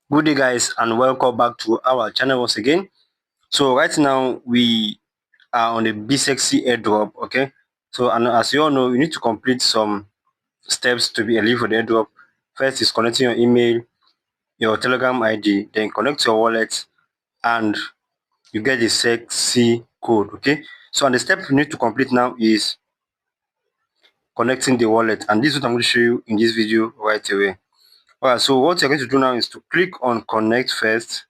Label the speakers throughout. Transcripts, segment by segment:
Speaker 1: Good day guys, and welcome back to our channel once again. So right now we are on the BeCexy Airdrop. Okay, so and as you all know, you need to complete some steps to be eligible for the airdrop. First is connecting your email, your Telegram ID, then connect your wallet, and you get the sexy code. Okay, so and the step you need to complete now is connecting the wallet, and this is what I'm going to show you in this video right away. Alright, so what you're going to do now is to click on connect first.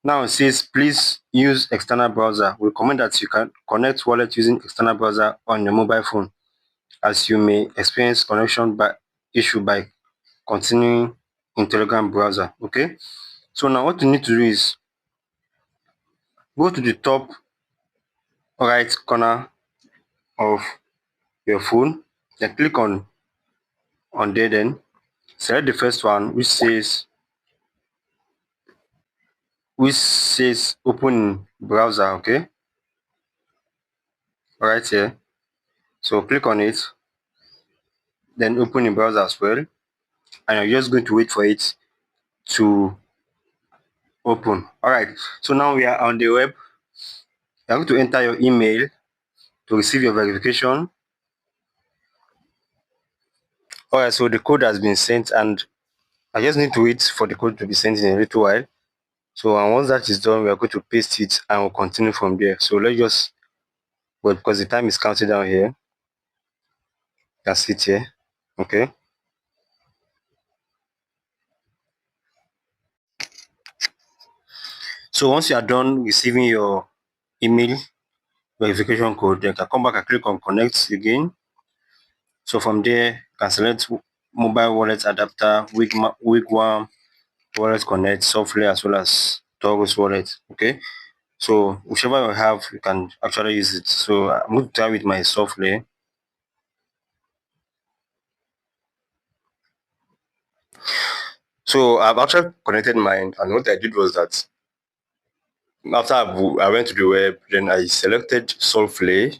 Speaker 1: Now it says please use external browser. We recommend that you can connect wallet using external browser on your mobile phone, as you may experience connection issue by continuing in Telegram browser. Okay, so now what you need to do is go to the top right corner of your phone, then click on there, then select the first one which says open browser. Okay, right here. So click on it, then open in browser as well, and you're just going to wait for it to open. All right, so now we are on the web. You're going to enter your email to receive your verification. All right, so the code has been sent, and I just need to wait for the code to be sent in a little while. So and once that is done, we are going to paste it and we'll continue from there. So let's just wait because the time is counting down here. That's it here. Okay, so once you are done receiving your email verification code, then you can come back and click on connect again. So from there, you can select mobile wallet adapter, Wigwam, wallet connect, software, as well as Taurus wallet. Okay, so whichever you have, you can actually use it. So I'm going to try with my software. So I've actually connected mine, and what I did was that after I went to the web, then I selected software.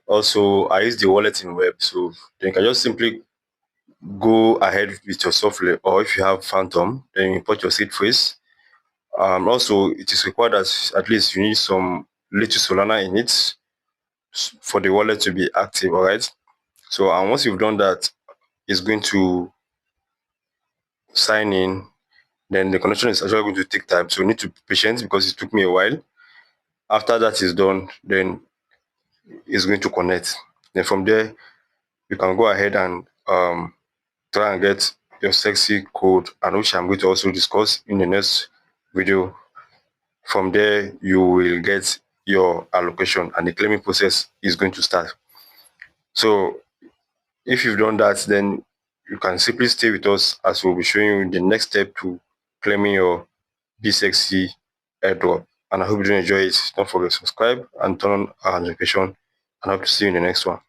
Speaker 1: Also, I used the wallet in web, so then you can just simply go ahead with your software, or if you have Phantom, then import your seed phrase. Also, it is required that at least you need some little Solana in it for the wallet to be active. All right. So, and once you've done that, it's going to sign in. Then the connection is actually going to take time, so you need to be patient because it took me a while. After that is done, then it's going to connect. Then from there, you can go ahead and try and get your sexy code, and which I'm going to also discuss in the next video. From there, you will get your allocation and the claiming process is going to start. So if you've done that, then you can simply stay with us as we'll be showing you the next step to claiming your BeCexy airdrop. And I hope you do enjoy it. Don't forget to subscribe and turn on our notification, and I hope to see you in the next one.